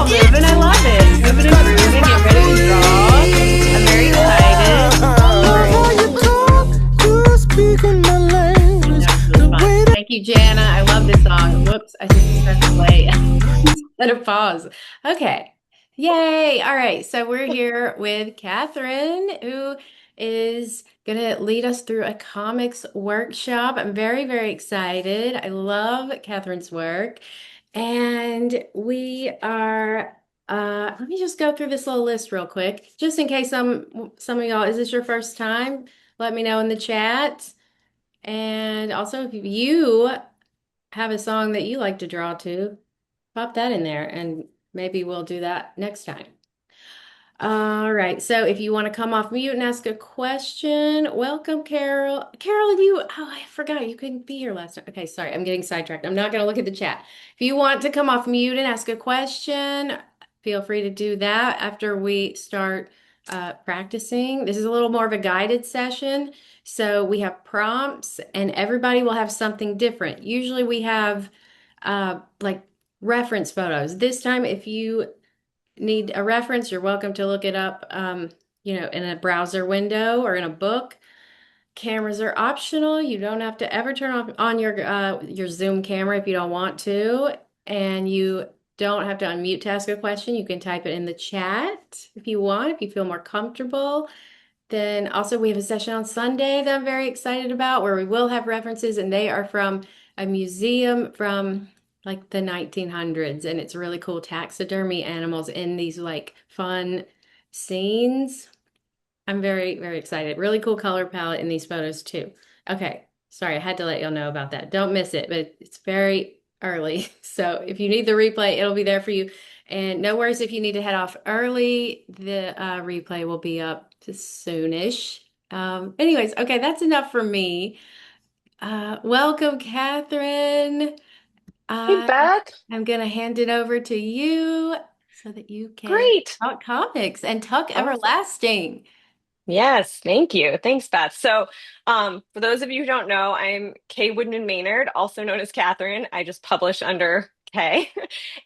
all moving. I love it. Moving and grooving. Get ready to draw. I'm very excited. That was really fun. Thank you, Jana. I love this song. Whoops, I should just press play instead of pause. Okay. Yay. All right. So we're here with Catherine, who is going to lead us through a comics workshop. I'm very, very excited. I love Catherine's work. And we are, let me just go through this little list real quick, just in case some of y'all, is this your first time? Let me know in the chat. And also, if you have a song that you like to draw to, pop that in there, and maybe we'll do that next time. All right. So if you want to come off mute and ask a question, welcome, Carol. Carol, I forgot you couldn't be here last time. Okay, sorry. I'm getting sidetracked. I'm not going to look at the chat. If you want to come off mute and ask a question, feel free to do that after we start practicing. This is a little more of a guided session. So we have prompts and everybody will have something different. Usually we have like reference photos. This time, if you need a reference, you're welcome to look it up, in a browser window or in a book. Cameras are optional. You don't have to ever turn on your Zoom camera if you don't want to, and you don't have to unmute to ask a question. You can type it in the chat if you want, if you feel more comfortable. Then also we have a session on Sunday that I'm very excited about where we will have references, and they are from a museum from like the 1900s, and it's really cool taxidermy animals in these like fun scenes. I'm very, very excited. Really cool color palette in these photos too. Okay, sorry, I had to let y'all know about that. Don't miss it, but it's very early. So if you need the replay, it'll be there for you. And no worries if you need to head off early. The replay will be up soonish. Anyways, okay, that's enough for me. Welcome, Catherine. Hey, I Beth. am going to hand it over to you so that you can Great. talk comics and talk Awesome. everlasting. Yes, thank you. Thanks, Beth. So, for those of you who don't know, I'm Kay Woodman-Maynard, also known as Catherine. I just publish under Kay.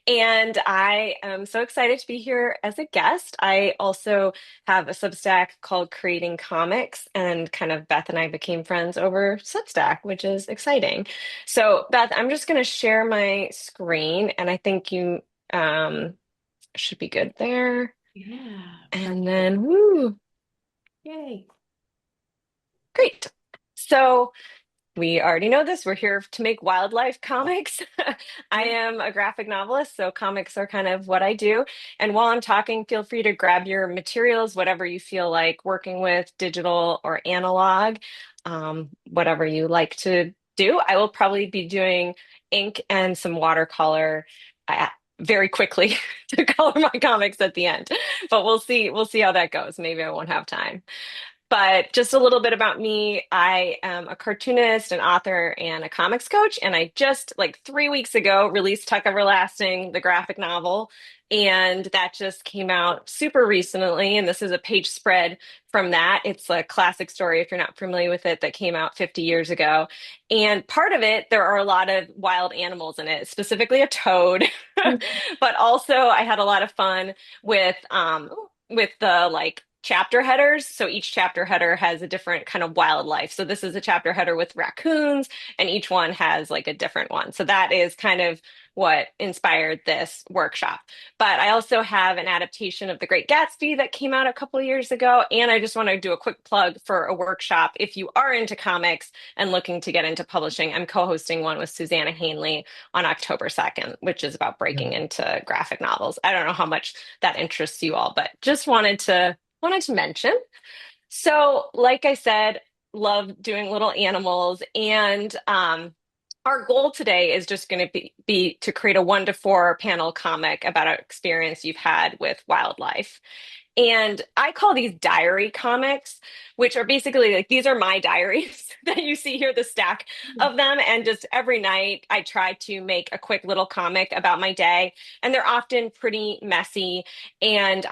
And I am so excited to be here as a guest. I also have a Substack called Creating Comics, and kind of Beth and I became friends over Substack, which is exciting. So, Beth, I'm just going to share my screen, and I think you should be good there. Yeah, And perfect. then, woo. Yay. Great. So we already know this. We're here to make wildlife comics. I Yeah. am a graphic novelist, so comics are kind of what I do. And while I'm talking, feel free to grab your materials, whatever you feel like working with, digital or analog, whatever you like to do. I will probably be doing ink and some watercolor uh, very quickly to color my comics at the end. But we'll see. We'll see how that goes. Maybe I won't have time. But just a little bit about me. I am a cartoonist, an author, and a comics coach. And I just like 3 weeks ago released Tuck Everlasting, the graphic novel. And that just came out super recently. And this is a page spread from that. It's a classic story, if you're not familiar with it, that came out 50 years ago. And part of it, there are a lot of wild animals in it, specifically a toad. But also, I had a lot of fun with the like chapter headers. So each chapter header has a different kind of wildlife. So this is a chapter header with raccoons, and each one has like a different one. So that is kind of what inspired this workshop. But I also have an adaptation of The Great Gatsby that came out a couple of years ago. And I just want to do a quick plug for a workshop. If you are into comics and looking to get into publishing, I'm co-hosting one with Susanna Hanley on October 2nd, which is about breaking into graphic novels. I don't know how much that interests you all, but just wanted to mention. So, like I said, love doing little animals. And our goal today is just going to be to create a 1 to 4 panel comic about an experience you've had with wildlife. And I call these diary comics, which are basically like these are my diaries that you see here, the stack of them. And just every night I try to make a quick little comic about my day. And they're often pretty messy. And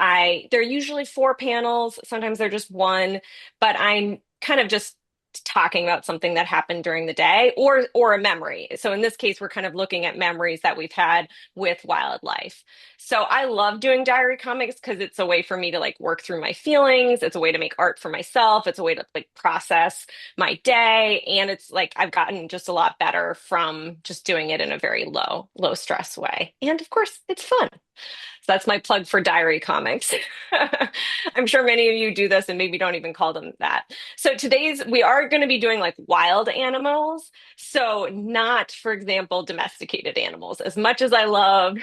they're usually 4 panels. Sometimes they're just one, but I'm kind of just talking about something that happened during the day or a memory. So in this case, we're kind of looking at memories that we've had with wildlife. So I love doing diary comics because it's a way for me to like work through my feelings. It's a way to make art for myself. It's a way to like process my day. And it's like I've gotten just a lot better from just doing it in a very low stress way. And of course, it's fun. So that's my plug for diary comics. I'm sure many of you do this and maybe don't even call them that. So we are going to be doing like wild animals. So not, for example, domesticated animals. As much as I love,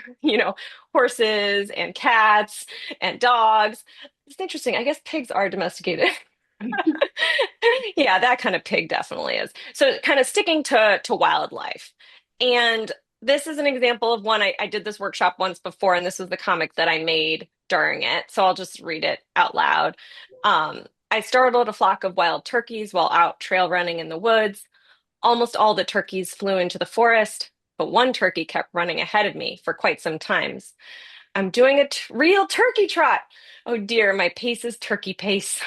horses and cats and dogs, it's interesting. I guess pigs are domesticated. Yeah, that kind of pig definitely is. So kind of sticking to wildlife. And this is an example of one I did this workshop once before, and this was the comic that I made during it. So I'll just read it out loud. I startled a flock of wild turkeys while out trail running in the woods. Almost all the turkeys flew into the forest, but one turkey kept running ahead of me for quite some times. I'm doing a real turkey trot. Oh dear, my pace is turkey pace.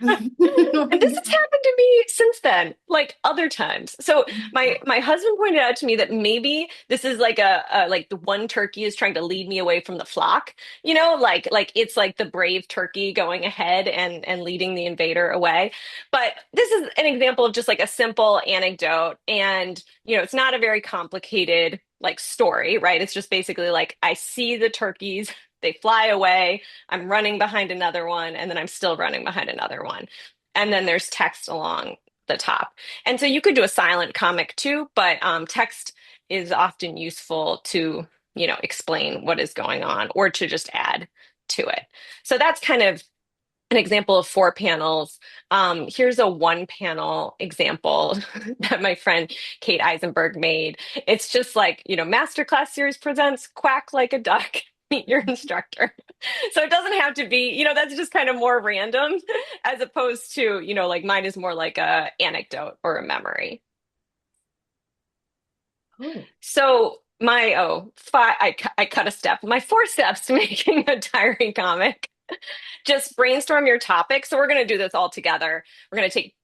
And this has happened to me since then, like other times. So my husband pointed out to me that maybe this is like like the one turkey is trying to lead me away from the flock, like it's like the brave turkey going ahead and leading the invader away. But this is an example of just like a simple anecdote, and it's not a very complicated like story, right? It's just basically like I see the turkeys, they fly away. I'm running behind another one, and then I'm still running behind another one. And then there's text along the top. And so you could do a silent comic too, but text is often useful to, explain what is going on or to just add to it. So that's kind of an example of 4 panels. Here's a 1 panel example that my friend Kate Eisenberg made. It's just like, Masterclass Series presents Quack Like a Duck. Meet your instructor. So it doesn't have to be, that's just kind of more random as opposed to, like mine is more like a anecdote or a memory. Oh. So I cut a step. My 4 steps to making a diary comic. Just brainstorm your topic. So we're going to do this all together. We're going to take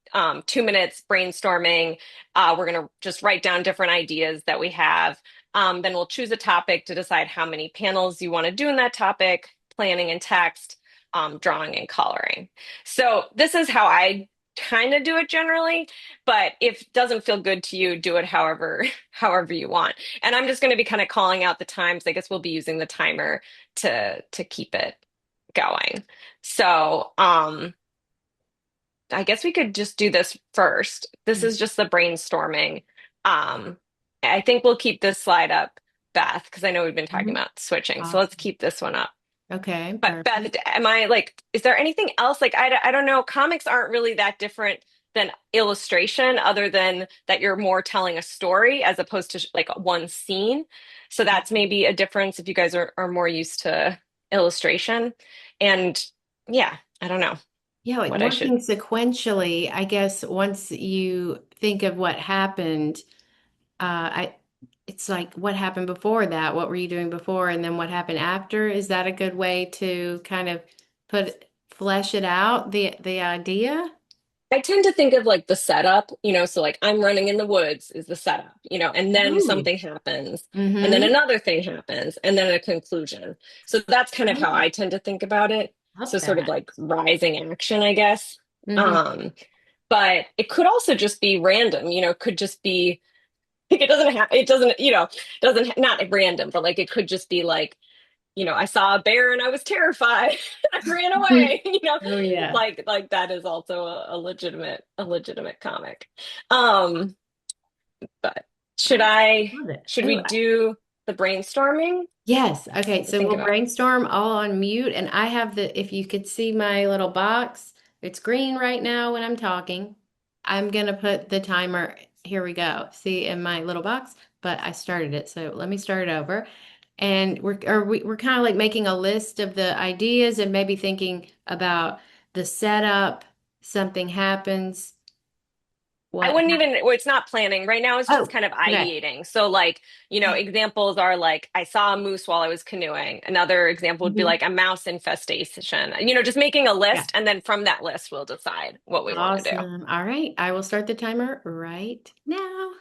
2 minutes brainstorming. We're going to just write down different ideas that we have. Then we'll choose a topic to decide how many panels you want to do in that topic, planning and text, drawing and coloring. So this is how I kind of do it generally, but if it doesn't feel good to you, do it however you want. And I'm just going to be kind of calling out the times. I guess we'll be using the timer to keep it going. So, I guess we could just do this first. This is just the brainstorming. Um, I think we'll keep this slide up, Beth, because I know we've been talking Mhm. about switching. So let's Awesome. keep this one up. Okay, But Beth, perfect. am I like, is there anything else? Like, I don't know. Comics aren't really that different than illustration, other than that you're more telling a story as opposed to like one scene. So that's maybe a difference if you guys are more used to illustration. And yeah, I don't know Yeah, like what I should. working sequentially, I guess once you think of what happened, I it's like what happened before that? What were you doing before? And then what happened after? Is that a good way to kind of flesh it out, the idea? I tend to think of like the setup, so like I'm running in the woods is the setup, and then Ooh. something happens, and then Mm-hmm. another thing happens, and then a conclusion. So that's kind of how Oh, I tend to think about it. love So sort of that. like rising action, I guess. Mm-hmm. Um, but it could also just be random, could just be like it doesn't, doesn't not random, but like it could just be like I saw a bear and I was terrified. I ran away, Oh yeah. like that is also a legitimate comic. Um, but should Oh, I love it. should Oh, we do the brainstorming yes. Okay. to So think we'll about? brainstorm all on mute. And I have if you could see my little box, it's green right now when I'm talking. I'm going to put the timer. Here we go. See in my little box, but I started it. So let me start it over. And we're kind of like making a list of the ideas and maybe thinking about the setup. Something happens. I What? wouldn't even, well, it's not planning. Right now, it's just Oh, kind of okay. ideating. So, like, examples are like, I saw a moose while I was canoeing. Another example would be Mhm. like a mouse infestation. Just making a Yeah. list. And then from that list, we'll decide what we want to do. Awesome. All right. I will start the timer right now.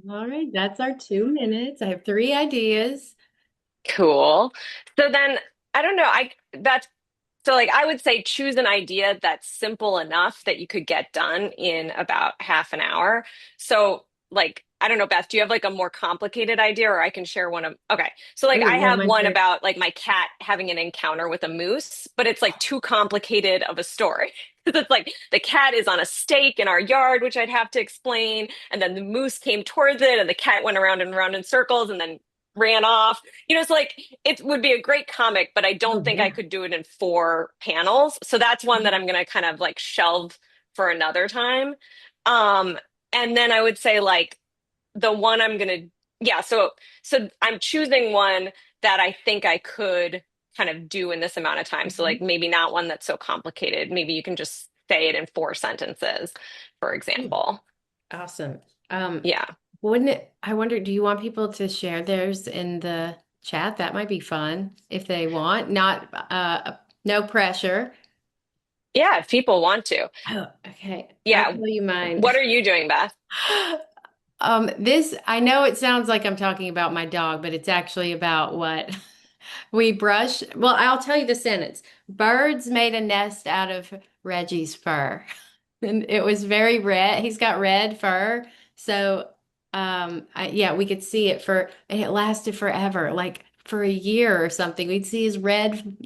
All right. That's our 2 minutes. I have three ideas. Cool. So then, I don't know. So, like, I would say choose an idea that's simple enough that you could get done in about half an hour. So, like, I don't know, Beth, do you have like a more complicated idea, or I can share one of, okay. So, like, Oh, I yeah, have mine's one very. about like my cat having an encounter with a moose, but it's like too complicated of a story. Because it's like the cat is on a stake in our yard, which I'd have to explain. And then the moose came towards it, and the cat went around and around in circles and then ran off. It's like it would be a great comic, but I don't Oh, think I yeah. could do it in 4 panels. So that's one that I'm going to kind of like shelve for another time. Um, and then I would say like the one I'm going to, yeah, so I'm choosing one that I think I could kind of do in this amount of time. So like Mhm. maybe not one that's so complicated. Maybe you can just say it in 4 sentences, for Mm, example. awesome. Um, Yeah. wouldn't it, I wonder, do you want people to share theirs in the chat? That might be fun if they want. Not no pressure. Yeah, if people want to. Oh, okay. I'll Yeah. tell you mine. What are you doing, Beth? This, I know it sounds like I'm talking about my dog, but it's actually about what we brush. Well, I'll tell you the sentence. Birds made a nest out of Reggie's fur. And it was very red. He's got red fur. So, yeah, we could see it and it lasted forever, like for a year or something. We'd see his red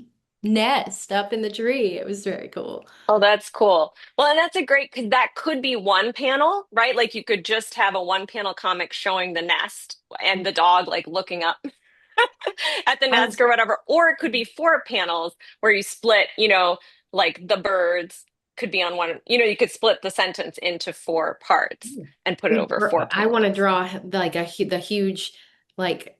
nest up in the tree. It was very cool. Oh, that's cool. Well, and that's a great, because that could be one panel, right? Like you could just have a one panel comic showing the nest and the dog like looking up at the I was, nest or whatever. Or it could be 4 panels where you split, like the birds could be on one, you could split the sentence into 4 parts and put it over four I want to panels. draw like the huge like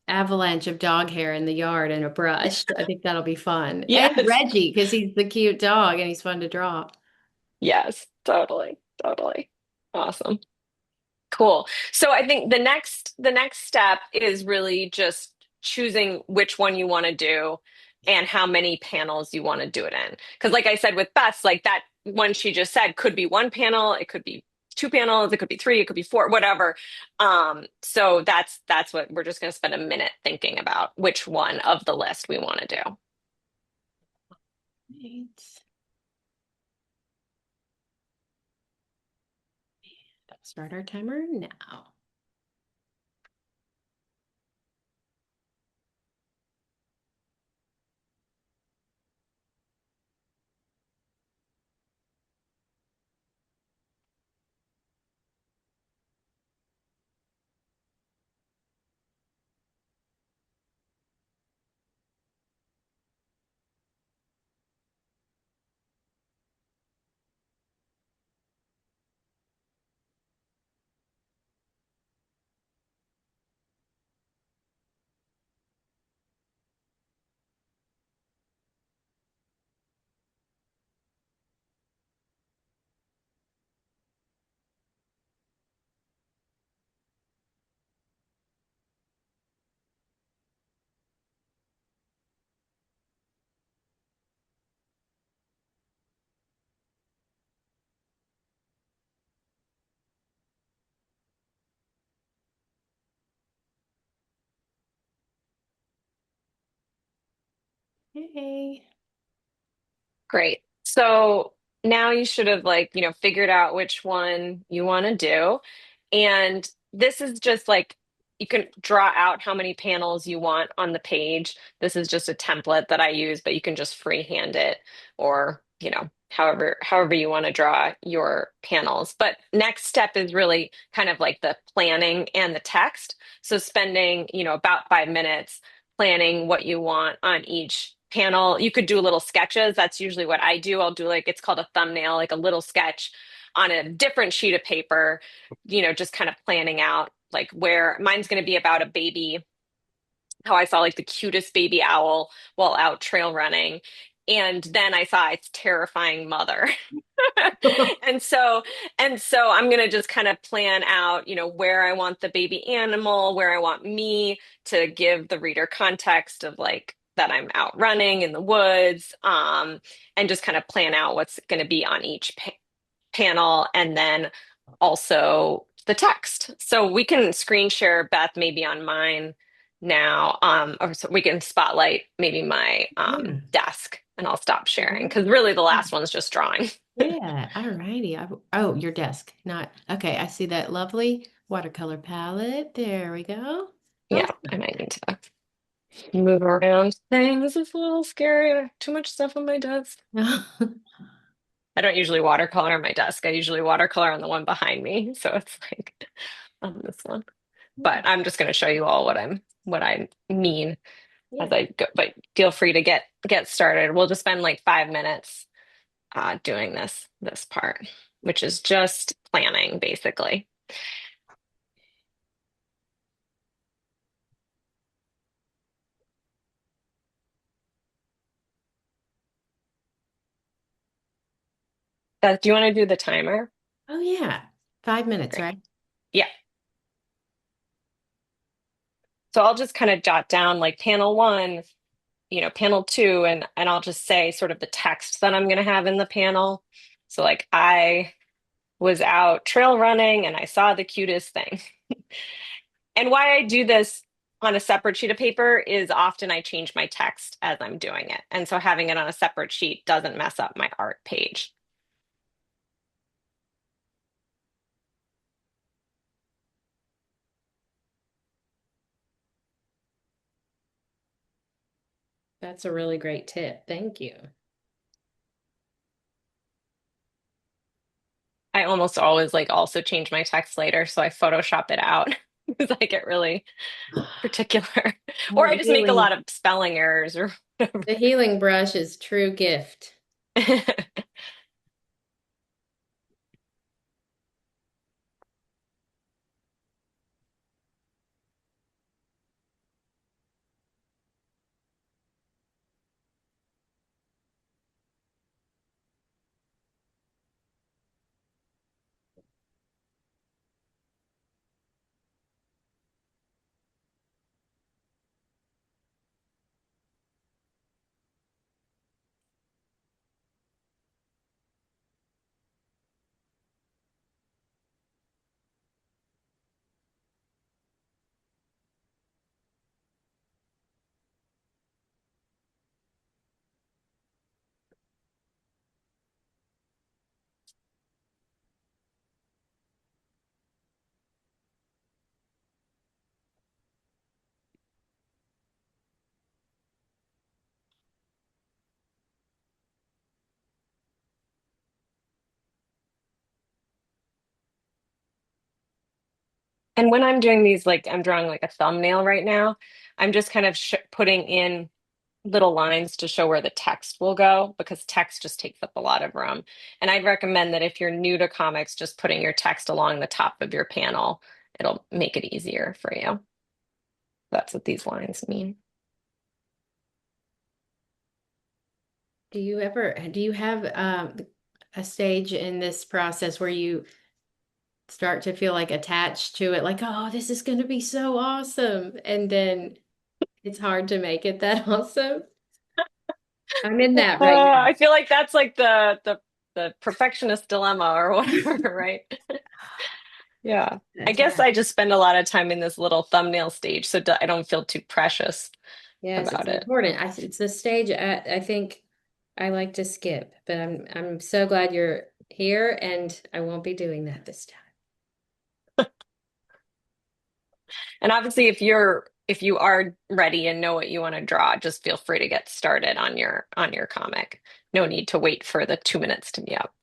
avalanche of dog hair in the yard and a brush. I think that'll be fun. And Yes. Reggie, because he's the cute dog and he's fun to draw. Yes, totally. Totally. Awesome. Cool. So I think the next step is really just choosing which one you want to do and how many panels you want to do it in. Because like I said with Beth, like that one she just said could be 1 panel, it could be 2 panels, it could be three, it could be four, whatever. So that's what we're just going to spend a minute thinking about which one of the list we want to do. Right. Start our timer now. Hey. Great. So now you should have figured out which one you want to do. And this is just like you can draw out how many panels you want on the page. This is just a template that I use, but you can just freehand it or, however you want to draw your panels. But next step is really kind of like the planning and the text. So spending, about 5 minutes planning what you want on each panel. You could do little sketches. That's usually what I do. I'll do it's called a thumbnail, like a little sketch on a different sheet of paper, just kind of planning out like where mine's going to be about a baby, how I saw like the cutest baby owl while out trail running. And then I saw its terrifying mother. And so I'm going to just kind of plan out, where I want the baby animal, where I want me to give the reader context of like that I'm out running in the woods, and just kind of plan out what's going to be on each panel, and then also the text. So we can screen share, Beth, maybe on mine now, or so we can spotlight maybe my Yeah. desk, and I'll stop sharing because really the last one's just drawing. Yeah. All righty. Oh, your desk. Not okay. I see that lovely watercolor palette. There we go. Yeah, I might need to move around things. It's a little scary. I have too much stuff on my desk. Awesome. I don't usually watercolor on my desk. I usually watercolor on the one behind me. So it's like on this one. But I'm just going to show you all what I mean as Yeah. I go. But feel free to get started. We'll just spend like 5 minutes doing this part, which is just planning basically. Do you want to do the timer? Oh, yeah. 5 minutes, Great. right? Yeah. So I'll just kind of jot down like panel one, panel two, and I'll just say sort of the text that I'm going to have in the panel. So like I was out trail running and I saw the cutest thing. And why I do this on a separate sheet of paper is often I change my text as I'm doing it. And so having it on a separate sheet doesn't mess up my art page. That's a really great tip. Thank you. I almost always like also change my text later, so I Photoshop it out because I get really particular. Oh, Or I just make a lot of spelling errors or whatever. the healing brush is true gift. And when I'm doing these, like I'm drawing like a thumbnail right now, I'm just kind of sh putting in little lines to show where the text will go because text just takes up a lot of room. And I'd recommend that if you're new to comics, just putting your text along the top of your panel, it'll make it easier for you. That's what these lines mean. Do you have a stage in this process where you start to feel like attached to it, like, oh, this is going to be so awesome. And then it's hard to make it that awesome. I'm in that right now. I feel like that's like the perfectionist dilemma or whatever, right? Yeah. I That's guess hard. I just spend a lot of time in this little thumbnail stage so I don't feel too precious Yes, it's about it. important. It's the stage I think I like to skip, but I'm so glad you're here and I won't be doing that this time. And obviously if you are ready and know what you want to draw, just feel free to get started on your comic. No need to wait for the 2 minutes to be up.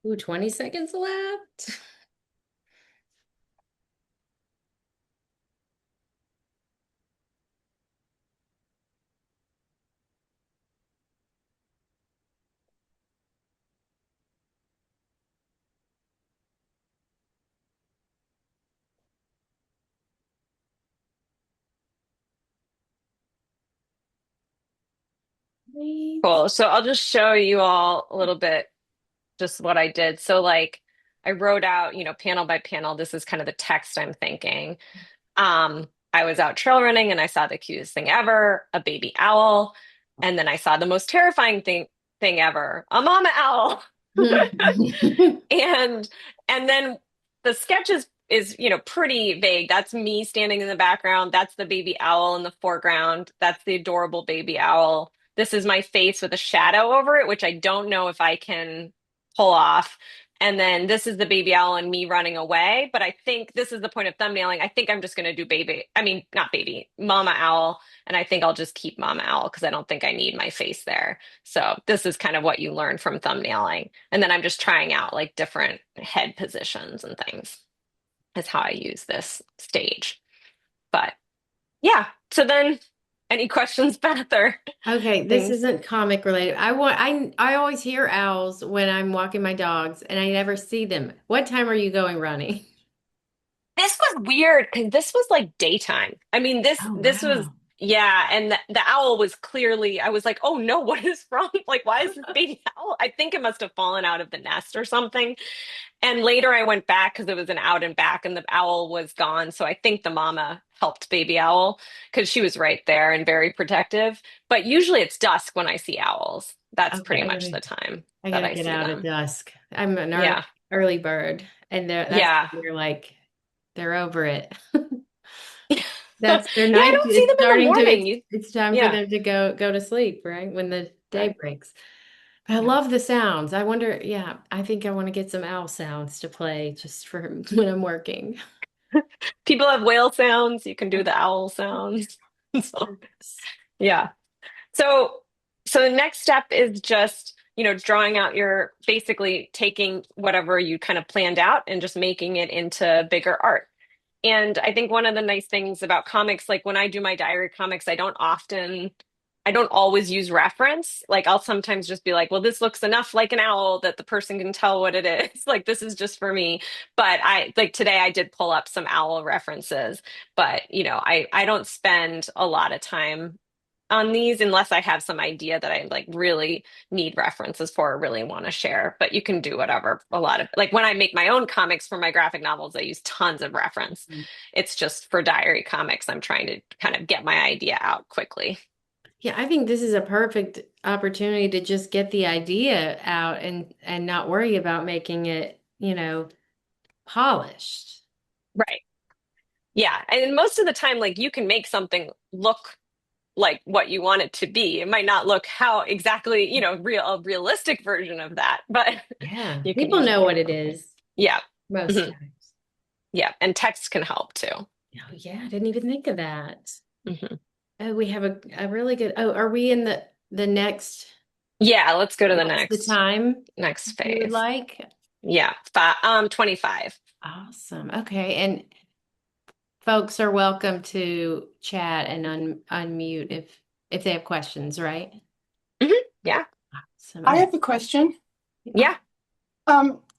Ooh, 20 seconds left. Wait. Cool. So I'll just show you all a little bit just what I did. So like I wrote out, panel by panel, this is kind of the text I'm thinking. I was out trail running and I saw the cutest thing ever, a baby owl. And then I saw the most terrifying thing ever, a mama owl. And and then the sketch is pretty vague. That's me standing in the background. That's the baby owl in the foreground. That's the adorable baby owl. This is my face with a shadow over it, which I don't know if I can pull off. And then this is the baby owl and me running away. But I think this is the point of thumbnailing. I think I'm just going to do baby, I mean, not baby, mama owl. And I think I'll just keep mama owl because I don't think I need my face there. So this is kind of what you learn from thumbnailing. And then I'm just trying out like different head positions and things is how I use this stage. But yeah, so then any questions, Beth, or Okay, this things? isn't comic related. I always hear owls when I'm walking my dogs and I never see them. What time are you going running? This was weird because this was like daytime. I mean, Oh, this was wow. yeah, and the owl was clearly. I was like, oh no, what is wrong? Like, why is this baby owl? I think it must have fallen out of the nest or something. And later I went back because it was an out and back and the owl was gone. So I think the mama helped baby owl because she was right there and very protective. But usually it's dusk when I see owls. That's Okay, pretty much the time I that gotta I get see out at them. dusk. I'm an Yeah. early bird, and that's Yeah. you're like they're over it. Yeah, That's their I night. don't see It's them in the starting to morning. You it's time for yeah. them to go to sleep, right? When the day Right. breaks. I Yeah. love the sounds. I wonder, yeah, I think I want to get some owl sounds to play just for when I'm working. People have whale sounds, you can do the owl sounds. So, yeah. So, so the next step is just, drawing out your basically taking whatever you kind of planned out and just making it into bigger art. And I think one of the nice things about comics, like when I do my diary comics, I don't always use reference. Like I'll sometimes just be like, well, this looks enough like an owl that the person can tell what it is. Like this is just for me. But like today I did pull up some owl references, but I don't spend a lot of time on these unless I have some idea that I like really need references for or really want to share. But you can do whatever. A lot of like when I make my own comics for my graphic novels, I use tons of reference. It's just for diary comics, I'm trying to kind of get my idea out quickly. Yeah, I think this is a perfect opportunity to just get the idea out and not worry about making it, polished. Right. Yeah. And most of the time, like you can make something look like what you want it to be. It might not look how exactly, a realistic version of that, but Yeah, you can people usually know make what it something. is Yeah. most Mhm. times. Yeah. And text can help too. Oh yeah, I didn't even think of that. Mhm. Oh, we have a really good. Oh, are we in the next? Yeah. Let's go to the What's the time next you would phase. like? Yeah. 25. Awesome. Okay, and folks are welcome to chat and unmute if they have questions, right? Yeah. Awesome. I Okay. have a question. Yeah.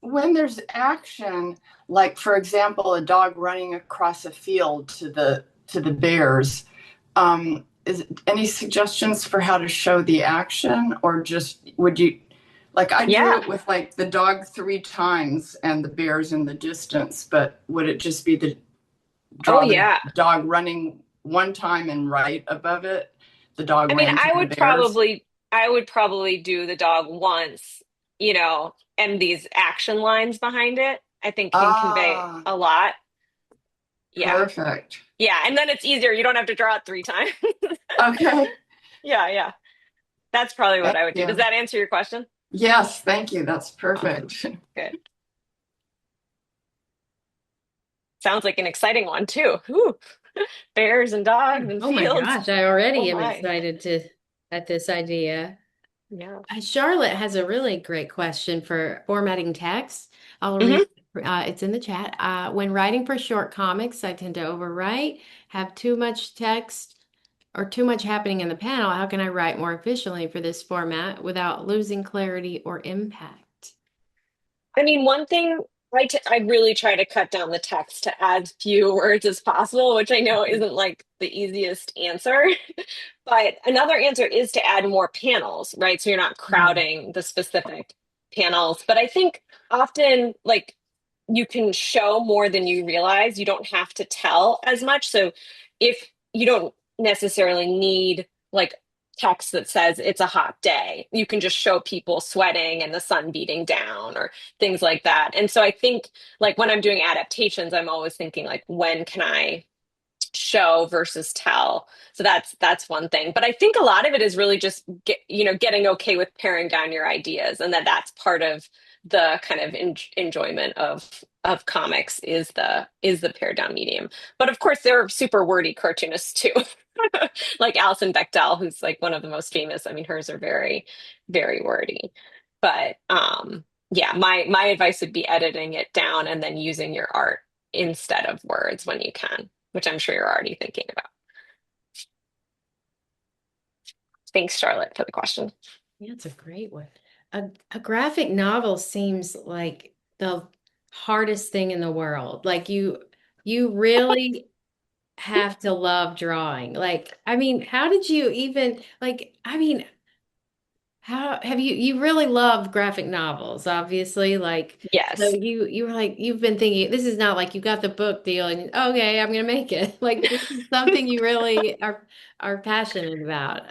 When there's action, like for example, a dog running across a field to the bears, is any suggestions for how to show the action, or just would you like I drew Yeah. it with like the dog three times and the bears in the distance, but would it just be the Oh, draw the yeah. dog running one time and right above it, the dog I mean, ran to the bears? I would probably do the dog once, and these action lines behind it, I think can convey Ah, a lot. Yeah. perfect. Yeah. And then it's easier. You don't have to draw it 3 times. Okay. Yeah. Yeah. That's probably what Thank I would do. Does you. that answer your question? Yes, thank you. That's Awesome. perfect. Good. Sounds like an exciting one too. Ooh, bears and dogs and Oh my fields. gosh, I Oh already am my. excited to at this idea. Yeah. Charlotte has a really great question for formatting text. I'll read. Hmm. It's in the chat. When writing for short comics, I tend to overwrite, have too much text or too much happening in the panel. How can I write more efficiently for this format without losing clarity or impact? I mean, one thing I really try to cut down the text to add few words as possible, which I know isn't like the easiest answer. But another answer is to add more panels, right? So you're not Mm. crowding the specific panels. But I think often, like, you can show more than you realize. You don't have to tell as much. So if you don't necessarily need like text that says it's a hot day, you can just show people sweating and the sun beating down or things like that. And so I think like when I'm doing adaptations, I'm always thinking like, when can I show versus tell? So that's one thing. But I think a lot of it is really just getting okay with paring down your ideas, and that's part of the kind of enjoyment of comics is the pared down medium. But of course, there are super wordy cartoonists too, like Alison Bechdel, who's like one of the most famous. I mean, hers are very very wordy. But yeah, my advice would be editing it down and then using your art instead of words when you can, which I'm sure you're already thinking about. Thanks, Charlotte, for the question. Yeah, it's a great one. A graphic novel seems like the hardest thing in the world. Like you really have to love drawing. Like, I mean, how did you even like, I mean, how have you really love graphic novels, obviously. Like, so Yes. you were like you've been thinking this is not like you got the book deal and okay, I'm gonna make it. Like this is something you really are passionate about.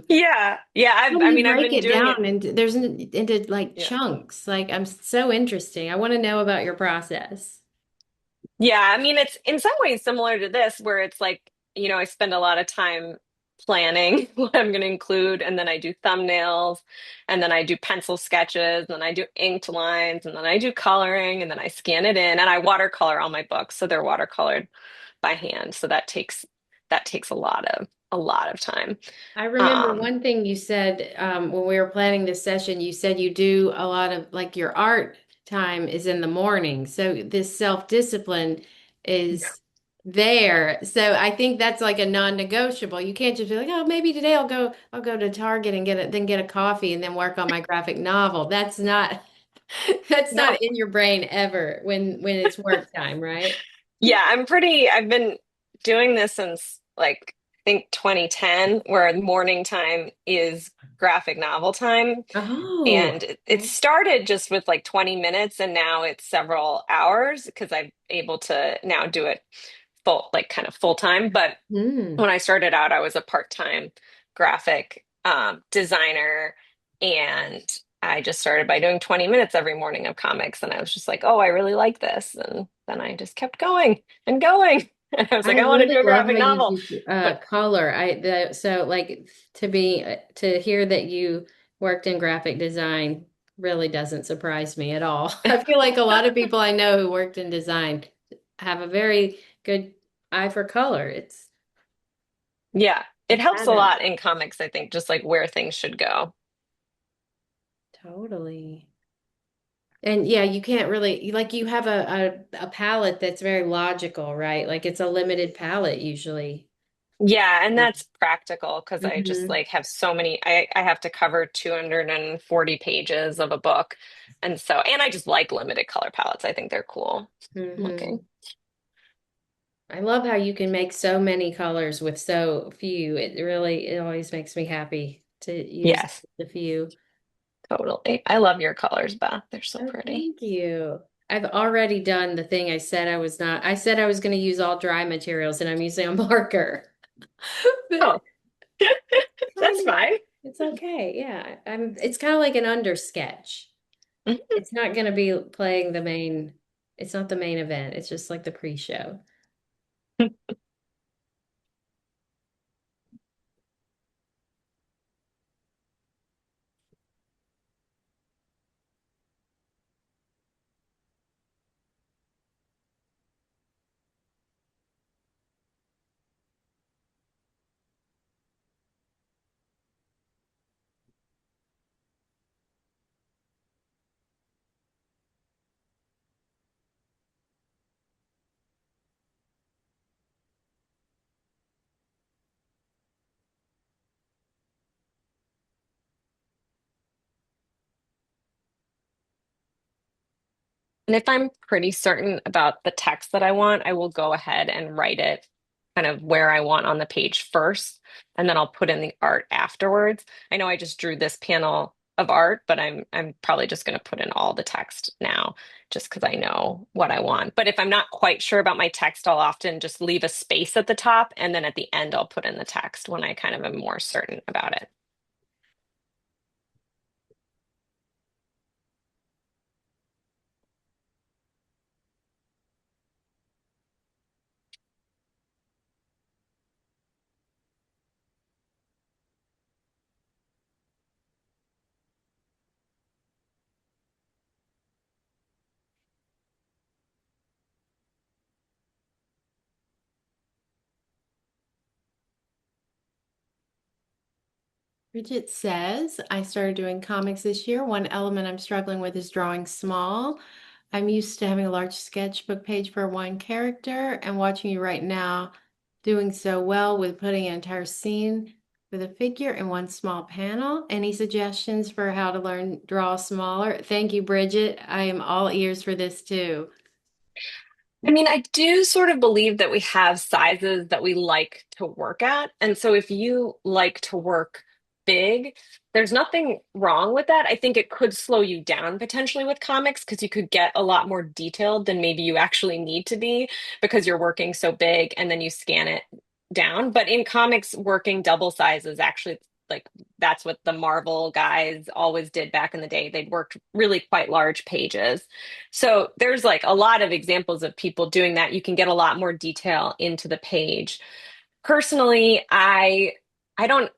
Yeah. Yeah. How do I you mean, I've break been it doing it. down into like Yeah. chunks? Like I'm so interesting. I want to know about your process. Yeah. I mean, it's in some ways similar to this, where it's like, I spend a lot of time. planning what I'm going to include, and then I do thumbnails, and then I do pencil sketches, and then I do inked lines, and then I do coloring, and then I scan it in, and I watercolor all my books, so they're watercolored by hand. So that takes a lot of time. I remember Um, one thing you said when we were planning this session, you said you do a lot of like your art time is in the morning. So this self-discipline is there. So I think that's like a non-negotiable. You can't just be like, oh, maybe today I'll go to Target and get a coffee and then work on my graphic novel. That's not that's no. not in your brain ever when it's work time, right? Yeah, I've been doing this since like I think 2010, where morning time is graphic novel time. Oh, And it okay. started just with like 20 minutes, and now it's several hours because I'm able to now do it full, like kind of full time. But Hmm. when I started out, I was a part-time graphic designer, and I just started by doing 20 minutes every morning of comics, and I was just like, oh, I really like this, and then I just kept going and going, and I was like, I I want to really do a love how graphic you novel, do but color. So like to hear that you worked in graphic design really doesn't surprise me at all. I feel like a lot of people I know who worked in design have a very good eye for color. It's yeah, a it helps a pattern. lot in comics, I think, just like where things should go. Totally. And yeah, you can't really like you have a palette that's very logical, right? Like it's a limited palette usually. Yeah, and that's practical because I just Hmm. like have so many. I have to cover 240 pages of a book. And so, and I just like limited color palettes. I think they're cool Hmm. looking. I love how you can make so many colors with so few. It always makes me happy to use Yes, the few. totally. I love your colors, Beth. They're so Oh, pretty. thank you. I've already done the thing I said I was not. I said I was going to use all dry materials and I'm using a marker. Oh, But that's kind of, fine. it's okay. Yeah. It's kind of like an under sketch. It's not going to be playing it's not the main event. It's just like the pre-show. And if I'm pretty certain about the text that I want, I will go ahead and write it kind of where I want on the page first, and then I'll put in the art afterwards. I know I just drew this panel of art, but I'm probably just going to put in all the text now just because I know what I want. But if I'm not quite sure about my text, I'll often just leave a space at the top, and then at the end I'll put in the text when I kind of am more certain about it. Bridget says, I started doing comics this year. One element I'm struggling with is drawing small. I'm used to having a large sketchbook page for one character and watching you right now doing so well with putting an entire scene with a figure in one small panel. Any suggestions for how to learn draw smaller? Thank you, Bridget. I am all ears for this too. I mean, I do sort of believe that we have sizes that we like to work at. And so if you like to work big, there's nothing wrong with that. I think it could slow you down potentially with comics because you could get a lot more detailed than maybe you actually need to be because you're working so big and then you scan it down. But in comics, working double size is actually like that's what the Marvel guys always did back in the day. They'd worked really quite large pages. So there's like a lot of examples of people doing that. You can get a lot more detail into the page. Personally, I I don't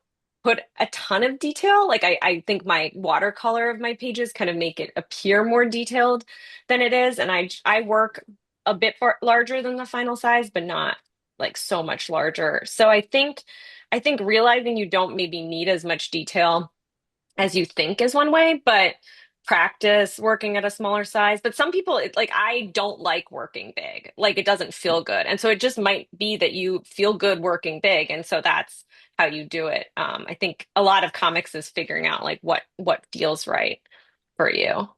put a ton of detail. Like I think my watercolor of my pages kind of make it appear more detailed than it is. And I work a bit larger than the final size, but not like so much larger. So I think realizing you don't maybe need as much detail as you think is one way, but practice working at a smaller size. But some people, like, I don't like working big. Like, it doesn't feel good. And so it just might be that you feel good working big. And so that's how you do it. I think a lot of comics is figuring out like what feels right for you.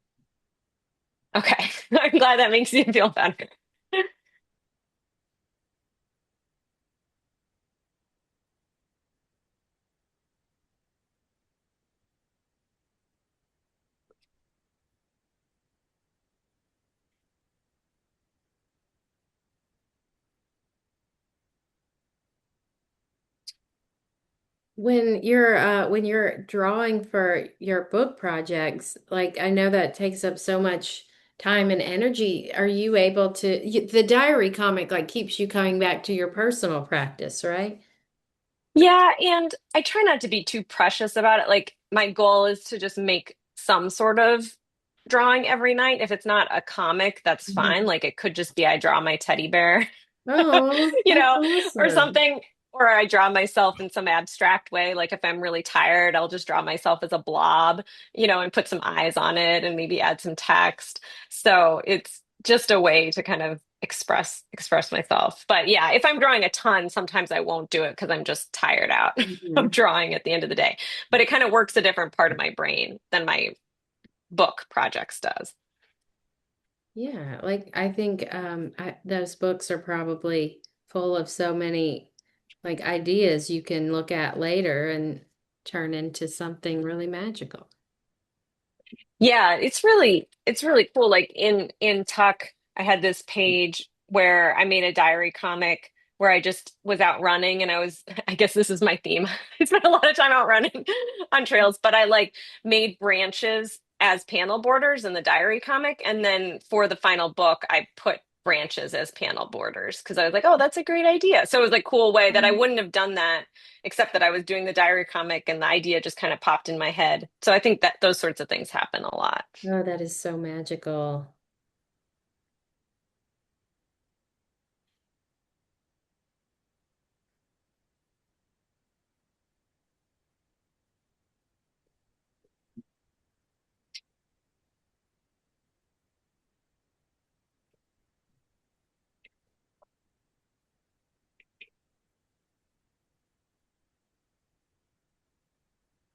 Okay. I'm glad that makes you feel better. When you're drawing for your book projects, like I know that takes up so much time and energy, are you able to the diary comic like keeps you coming back to your personal practice, right? Yeah, and I try not to be too precious about it. Like my goal is to just make some sort of drawing every night. If it's not a comic, that's fine. Mhm. Like it could just be I draw my teddy bear, Oh, you that's know, or awesome. something, or I draw myself in some abstract way. Like if I'm really tired, I'll just draw myself as a blob, and put some eyes on it and maybe add some text. So it's just a way to kind of express myself. But yeah, if I'm drawing a ton, sometimes I won't do it because I'm just tired out of Mhm. drawing at the end of the day. But it kind of works a different part of my brain than my book projects does. Yeah, like I think those books are probably full of so many like ideas you can look at later and turn into something really magical. Yeah, it's really cool. Like in Tuck, I had this page where I made a diary comic where I just was out running and I guess this is my theme. I spent a lot of time out running on trails, but I like made branches as panel borders in the diary comic. And then for the final book, I put branches as panel borders because I was like, oh, that's a great idea. So it was a cool way that I wouldn't have done that except that I was doing the diary comic and the idea just kind of popped in my head. So I think that those sorts of things happen a lot. Oh, that is so magical.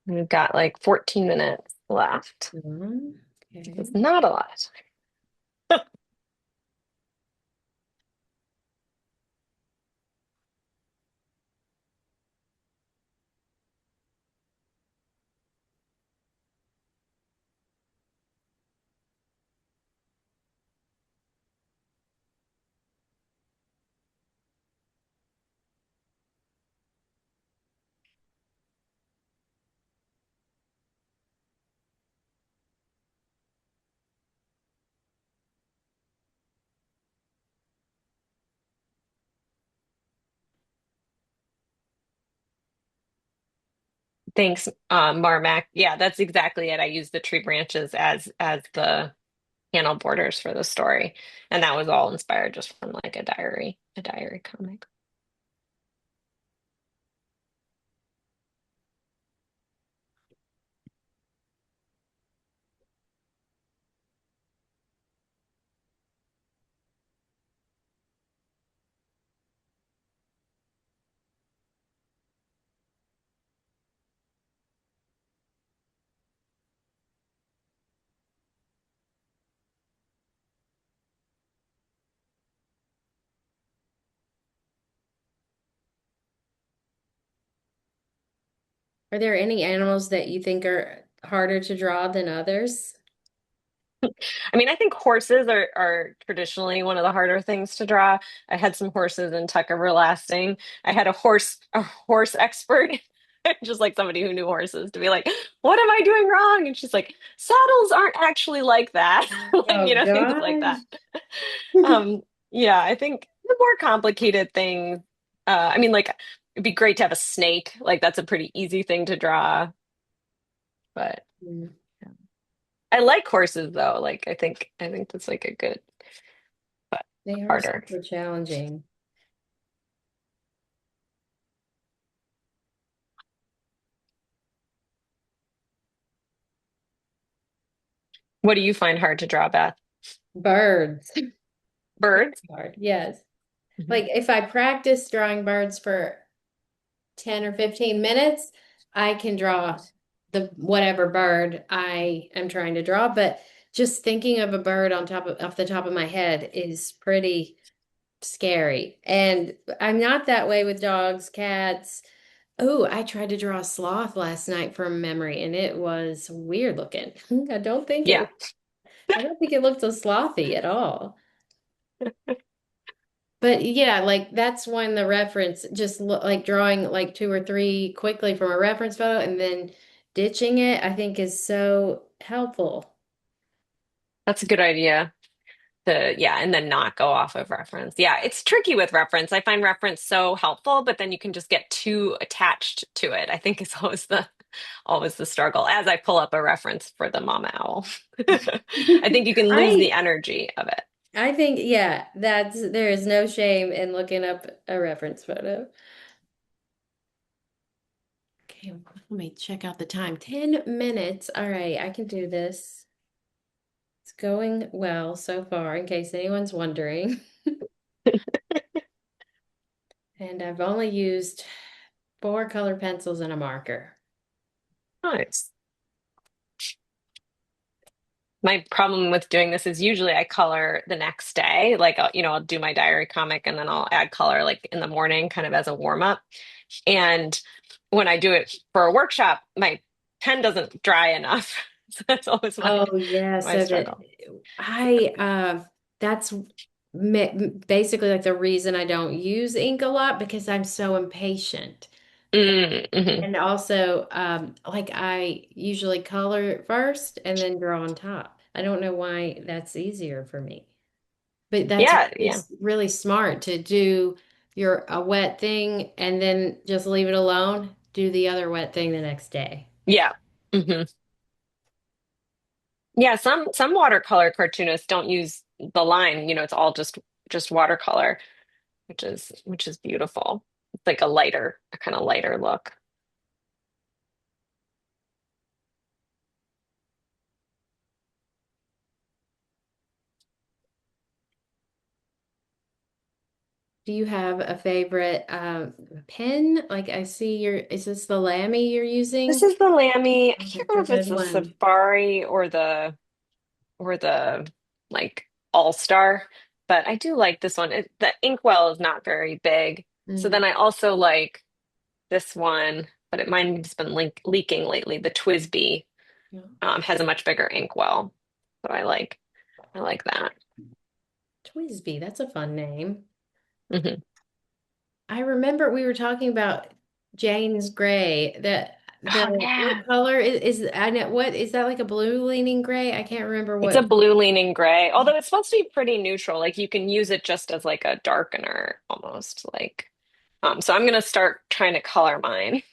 We've got like 14 minutes left. Okay. It's not a lot. Thanks, Marmac. Yeah, that's exactly it. I used the tree branches as the panel borders for the story, and that was all inspired just from like a diary comic. Are there any animals that you think are harder to draw than others? I mean, I think horses are traditionally one of the harder things to draw. I had some horses in Tuck Everlasting. I had a horse expert, just like somebody who knew horses, to be like, "What am I doing wrong?" And she's like, "Saddles aren't actually like that," like Oh things like gosh. that. Um, yeah, I think the more complicated things. I mean, like It'd be great to have a snake. Like that's a pretty easy thing to draw. But Mm. yeah. I like horses though. Like I think that's like a good, but They are harder. super challenging. What do you find hard to draw, Beth? Birds. Birds? Hard. Yes. Mhm. Like if I practice drawing birds for 10 or 15 minutes, I can draw the whatever bird I am trying to draw. But just thinking of a bird on top of off the top of my head is pretty scary. And I'm not that way with dogs, cats. Oh, I tried to draw a sloth last night from memory and it was weird looking. Yeah. I don't think it looked so slothy at all. But yeah, like that's when the reference just look like drawing like two or three quickly from a reference photo and then ditching it, I think is so helpful. That's a good idea. Yeah, and then not go off of reference. Yeah, it's tricky with reference. I find reference so helpful, but then you can just get too attached to it. I think is always the struggle as I pull up a reference for the mama owl. I think you can lose the I energy of it. I think yeah, there is no shame in looking up a reference photo. Okay, let me check out the time. 10 minutes. All right, I can do this. It's going well so far, in case anyone's wondering. And I've only used four color pencils and a marker. Nice. My problem with doing this is usually I color the next day. Like, I'll do my diary comic and then I'll add color like in the morning, kind of as a warm up. And when I do it for a workshop, my pen doesn't dry enough. So that's always my Oh yeah, my so that struggle. I that's basically like the reason I don't use ink a lot because I'm so impatient. Mm-hmm. And also like I usually color first and then draw on top. I don't know why that's easier for me. But that's Yeah, yeah, really smart to do your a wet thing and then just leave it alone, do the other wet thing the next day. yeah. Hmm. Yeah, some watercolor cartoonists don't use the line, it's all just watercolor, which is beautiful. It's like a kind of lighter look. Do you have a favorite pen? Like I see is this the Lamy you're This using? is the Lamy. I can't It's a remember if it's good the one. Safari or the like All-Star, but I do like this one. The inkwell is not very big. So Mm, then I also like this one, but mine's been leaking lately. The Twisby yeah. has a much bigger inkwell. So I like that. Twisby, that's a fun name. Hmm. I remember we were talking about Jane's Gray. Oh What yeah. color I know what is that like a blue leaning gray? I can't remember It's a what. blue leaning gray, although it's supposed to be pretty neutral. Like you can use it just as like a darkener almost like so I'm gonna start trying to color mine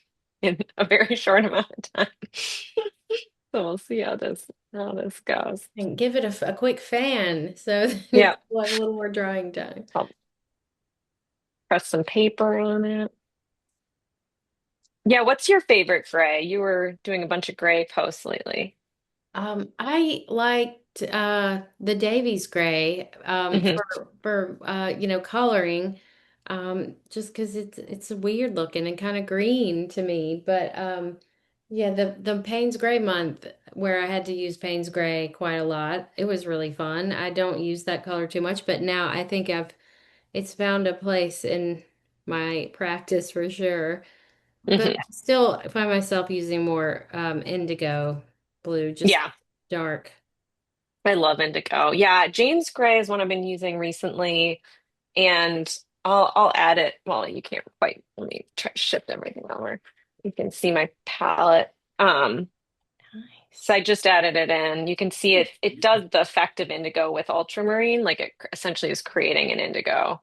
in a very short amount of time. So we'll see how this goes. And give it a quick fan so that Yeah, it's like a little more drying time. I'll press some paper on it. Yeah, what's your favorite gray? You were doing a bunch of gray posts lately. I liked the Davies gray Hmm. for coloring just because it's weird looking and kind of green to me. But yeah, the Payne's Gray month where I had to use Payne's Gray quite a lot. It was really fun. I don't use that color too much, but now I think it's found a place in my practice for sure. But Hmm. I still find myself using more indigo blue, just Yeah, dark. I love indigo. Yeah, James Gray is one I've been using recently, and I'll add it. Well, you can't quite. Let me try to shift everything over. You can see my palette. So Nice. I just added it in. You can see it. It does the effect of indigo with ultramarine, like it essentially is creating an indigo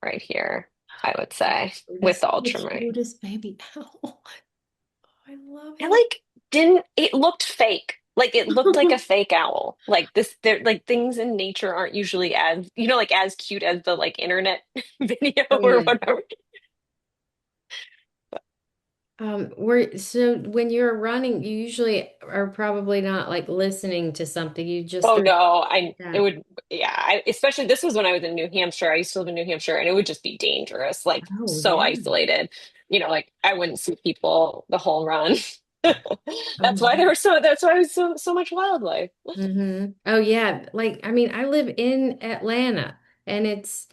right here. I would say, with This the the ultramarine. cutest baby owl. I love I him. like didn't it looked fake. Like it looked like a fake owl. Like this they're like things in nature aren't usually as like as cute as the like internet video Oh or yeah. whatever. We're so when you're running, you usually are probably not like listening to something. You just Oh are. no, I it Yeah. would yeah, especially this was when I was in New Hampshire. I used to live in New Hampshire and it would just be dangerous, like Oh so yeah. isolated. Like I wouldn't see people the whole run. Oh That's why there's so much wildlife. Oh yeah, like I mean, I live in Atlanta, and it's,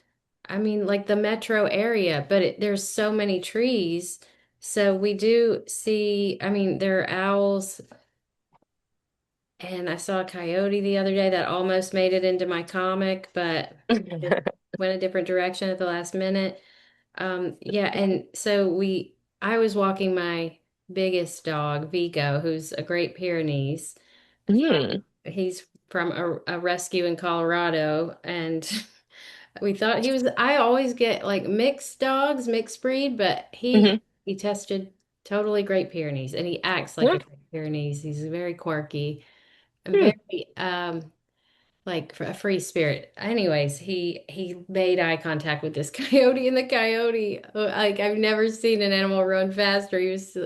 I mean, like the metro area, but there's so many trees, so we do see. I mean, there are owls, and I saw a coyote the other day that almost made it into my comic, but it went a different direction at the last minute. Yeah, and so I was walking my biggest dog, Vigo, who's a Great Pyrenees. Mm, He's from a rescue in Colorado, and we thought he was. I always get like mixed dogs, mixed breed, but he hmm he tested totally Great Pyrenees, and he acts like Yeah. a Great Pyrenees. He's very quirky and Hmm. very like a free spirit. Anyways, he made eye contact with this coyote, and the coyote, like I've never seen an animal run faster. He was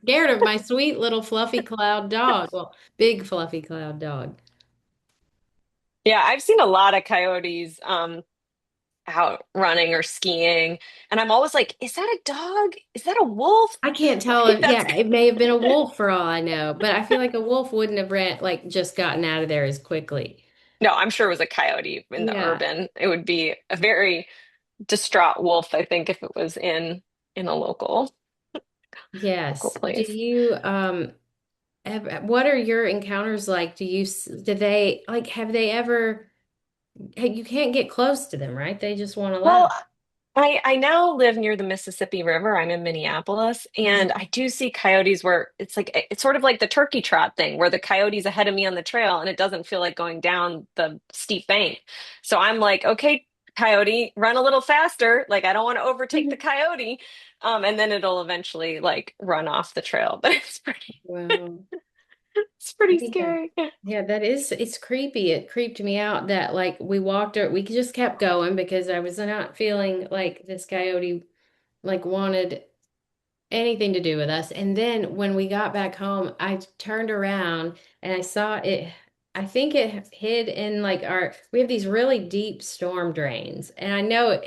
scared of my sweet little fluffy cloud dog. Well, big fluffy cloud dog. Yeah, I've seen a lot of coyotes out running or skiing, and I'm always like, is that a dog? Is that a wolf? I can't tell Like if, that's yeah, it may have been a wolf for all I know, but I feel like a wolf wouldn't have ran, like, just gotten out of there as quickly. no, I'm sure it was a coyote in the Yeah. urban. It would be a very distraught wolf, I think, if it was in a local Yes. Do place. you, what are your encounters like? Do they, like, have they ever, hey, you can't get close to them, right? They just won't allow. Well, I now live near the Mississippi River. I'm in Minneapolis, and Mhm. I do see coyotes where it's sort of like the turkey trot thing, where the coyote's ahead of me on the trail, and it doesn't feel like going down the steep bank. So I'm like, okay, coyote, run a little faster. Like I don't want to overtake the coyote, and then it'll eventually like run off the trail. But Wow. it's pretty Yeah. scary. Yeah, it's creepy. It creeped me out that like we just kept going because I was not feeling like this coyote like wanted anything to do with us. And then when we got back home, I turned around and I saw it. I think it hid in like we have these really deep storm drains. And I know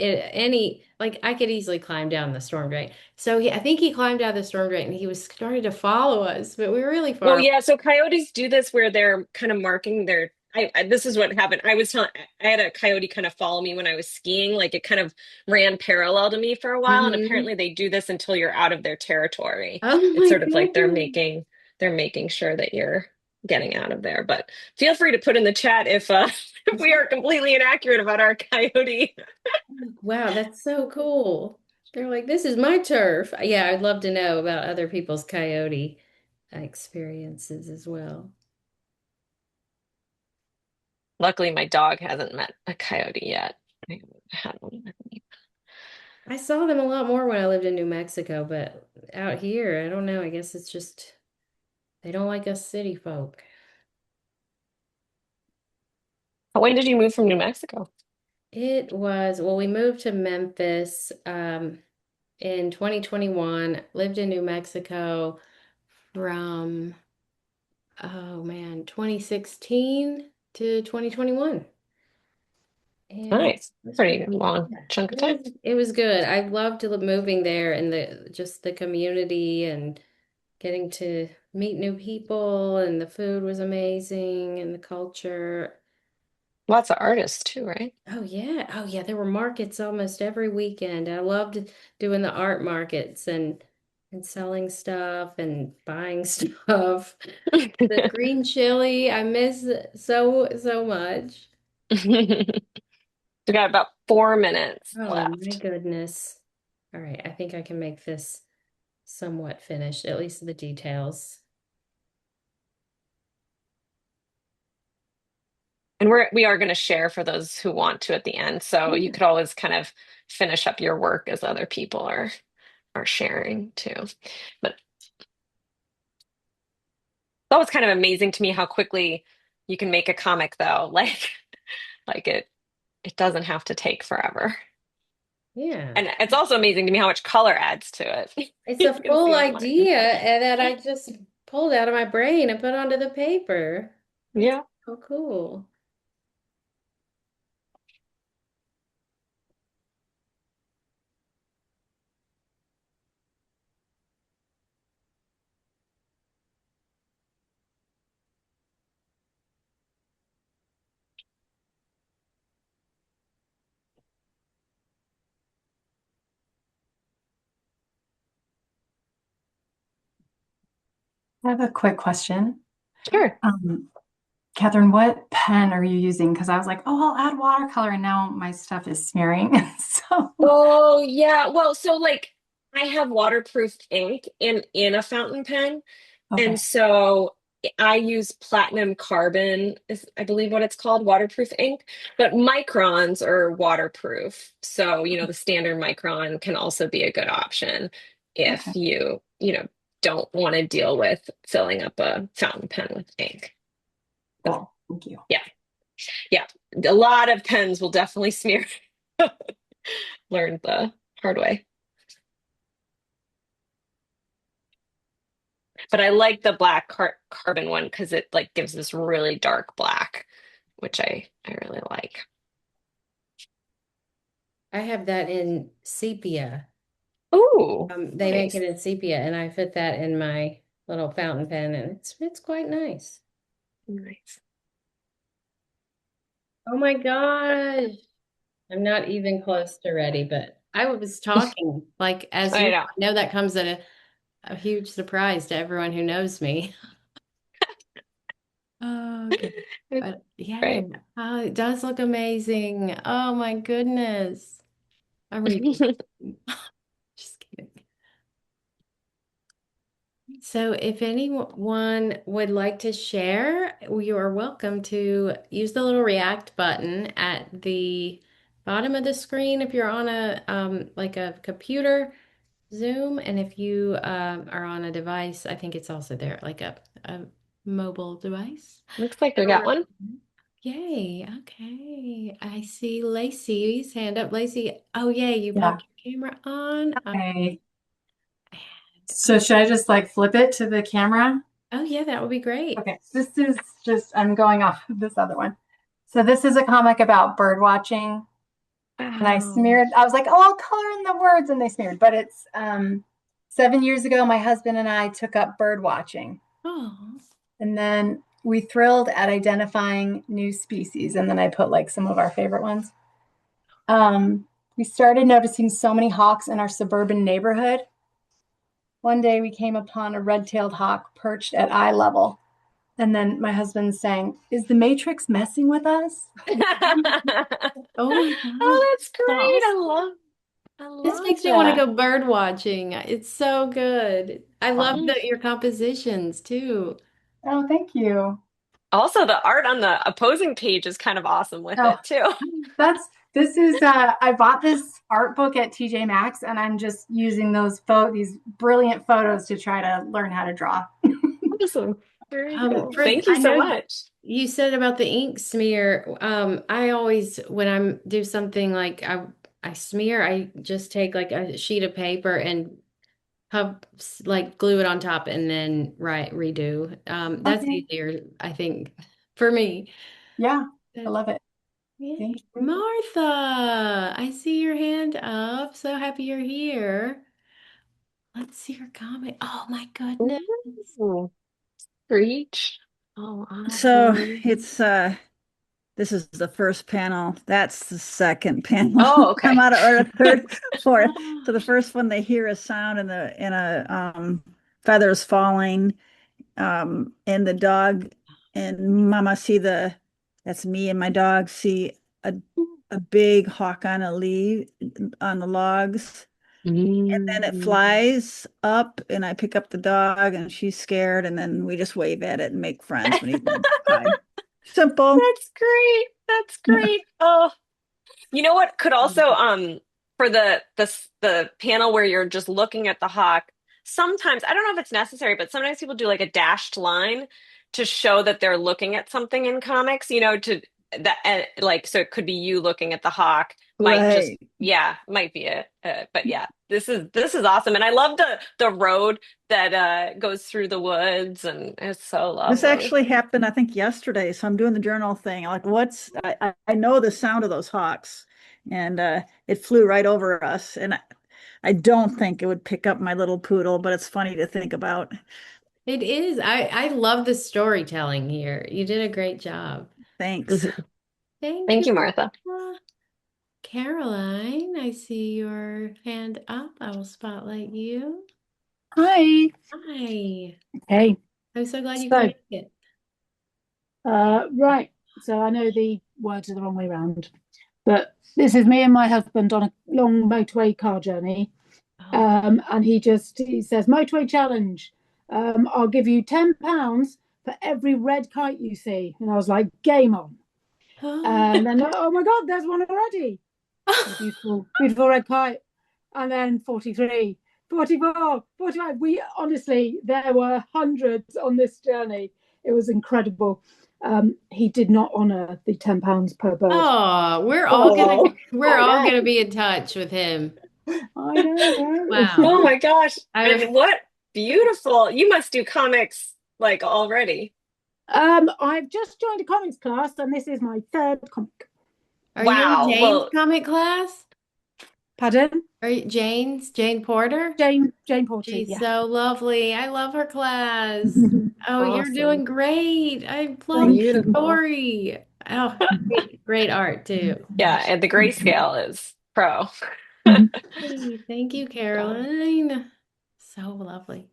like I could easily climb down the storm drain. So I think he climbed out of the storm drain and he was starting to follow us, but we were really Well, far. yeah, so coyotes do this where they're kind of marking their this is what happened. I had a coyote kind of follow me when I was skiing, like it kind of ran parallel to me for a while, and Hmm. apparently they do this until you're out of their territory. Oh It's my sort of like God. they're making sure that you're getting out of there. But feel free to put in the chat if if we are completely inaccurate about our coyote. Wow, that's so cool. They're like, this is my turf. Yeah, I'd love to know about other people's coyote experiences as well. Luckily, my dog hasn't met a coyote yet. I haven't had one with me. I saw them a lot more when I lived in New Mexico, but out here, I don't know. I guess it's just they don't like us city folk. When did you move from New Mexico? Well, we moved to Memphis in 2021, lived in New Mexico from, oh man, 2016 to 2021. And it Nice. was Pretty pretty, long yeah, chunk of time. it was good. I loved moving there and the community and getting to meet new people, and the food was amazing and the culture. Lots of artists too, right? Oh yeah. Oh yeah, there were markets almost every weekend. I loved doing the art markets and selling stuff and buying stuff. The green chili, I miss it so much. We got about 4 minutes Oh my left. goodness. All right, I think I can make this somewhat finished, at least the details. And we are going to share for those who want to at the end. So you could always kind of finish up your work as other people are sharing too. But that was kind of amazing to me how quickly you can make a comic though. Like it doesn't have to take forever. Yeah. And it's also amazing to me how much color adds to it. It's You a can full see so much. idea and that I just pulled out of my brain and put onto the paper. That's Yeah. so cool. I have a quick question. Sure. Um, Catherine, what pen are you using? Because I was like, oh, I'll add watercolor, and now my stuff is smearing. So, Oh yeah. Well, so like I have waterproof ink in a fountain pen. And okay, so I use platinum carbon, is I believe what it's called, waterproof ink. But microns are waterproof. So, the standard micron can also be a good option if okay, don't want to deal with filling up a fountain pen with ink. So, cool. Thank you. yeah, yeah. A lot of pens will definitely smear. Learned the hard way. But I like the black carbon one because it like gives this really dark black, which I really like. I have that in sepia. Ooh, They make nice. it in sepia, and I fit that in my little fountain pen, and it's quite nice. Nice. Oh my gosh. I'm not even close to ready, but I was talking like as I you know. know that comes at a huge surprise to everyone who knows me. Oh, okay. It's But yeah, great. oh, it does look amazing. Oh my goodness. I'm reading. Just kidding. So if anyone would like to share, you are welcome to use the little react button at the bottom of the screen if you're on a like a computer Zoom, and if you are on a device, I think it's also there, like a mobile device. Looks like we got Or one. yay, okay. I see Lacey's hand up. Lacey, oh yay, you Yeah. popped your camera on. Okay. And, So should I just like flip it to the camera? oh yeah, that would be great. Okay. This is just, I'm going off of this other one. So this is a comic about bird watching. And Wow. I was like, oh, I'll color in the words, and they smeared. But it's 7 years ago, my husband and I took up bird watching. Oh, And then we thrilled at identifying new species. And then I put like some of our favorite ones. We started noticing so many hawks in our suburban neighborhood. One day we came upon a red-tailed hawk perched at eye level. And then my husband saying, is the Matrix messing with us? oh my gosh, Oh, that's great. that's I awesome. love I This love makes me want to that. go bird watching. It's so good. I love Oh, your compositions too. oh, thank you. Also, the art on the opposing page is kind of awesome with Oh, it too. this is I bought this art book at TJ Maxx, and I'm just using these brilliant photos to try to learn how to draw. Awesome. Very cool. For Thank you I so know much. you said about the ink smear. I always when I'm do something like I smear, I just take like a sheet of paper and like glue it on top and then redo. That's Okay. easier, I think, for me. Yeah, I But love it. yay. Thank you. Martha, I see your hand up. So happy you're here. Let's see your comment. Oh my goodness. Ooh, preach. Oh, So awesome. it's this is the first panel. That's the second panel. Oh, I'm okay. out of order, third, fourth. So the Oh, first one they hear a sound and the in a feathers falling, and the dog and mama see that's me and my dog see a a big hawk on a leaf on the logs. And then it Mm. flies up, and I pick up the dog, and she's scared, and then we just wave at it and make friends when he quiet. Simple. That's great. That's great. Oh, you know what could also for the panel where you're just looking at the hawk, sometimes I don't know if it's necessary, but sometimes people do like a dashed line to show that they're looking at something in comics, to that like so it could be you looking at the hawk might just Right. yeah, might be it. But yeah, this is awesome and I love the road that goes through the woods and it's so This lovely. actually happened, I think, yesterday. So I'm doing the journal thing. Like, I know the sound of those hawks, and it flew right over us. And I don't think it would pick up my little poodle, but it's funny to think about. It is. I love the storytelling here. You did a great job. Thanks. Thank Thank you. you, Martha. Caroline, I see your hand up. I will spotlight you. Hi. Hi. Okay. I'm so glad you could So, make it. right. So I know the words are the wrong way round, but this is me and my husband on a long motorway car journey. Oh. And he says, motorway challenge. I'll give you £10 for every red kite you see. And I was like, game on. Oh. And then, oh my God, there's one already. A beautiful, beautiful red kite. And then 43, 44, 45. We honestly, there were hundreds on this journey. It was incredible. He did not honor the £10 per bird. Oh, Oh, we're I all know. gonna be in touch with him. I know. Wow. Oh my gosh. I And what beautiful. You must do comics like already. I've just joined a comics class, and this is my third comic. Are you in Wow. Jane's Well, comic class? Pardon? Are you Jane Porter? Jane Porter. She's Yeah. so lovely. I love her class. Oh, you're awesome. doing great. I love Thank the you. Beautiful. story. Oh, great art too. Yeah, and the grayscale is pro. Hey, thank you, Caroline. So lovely.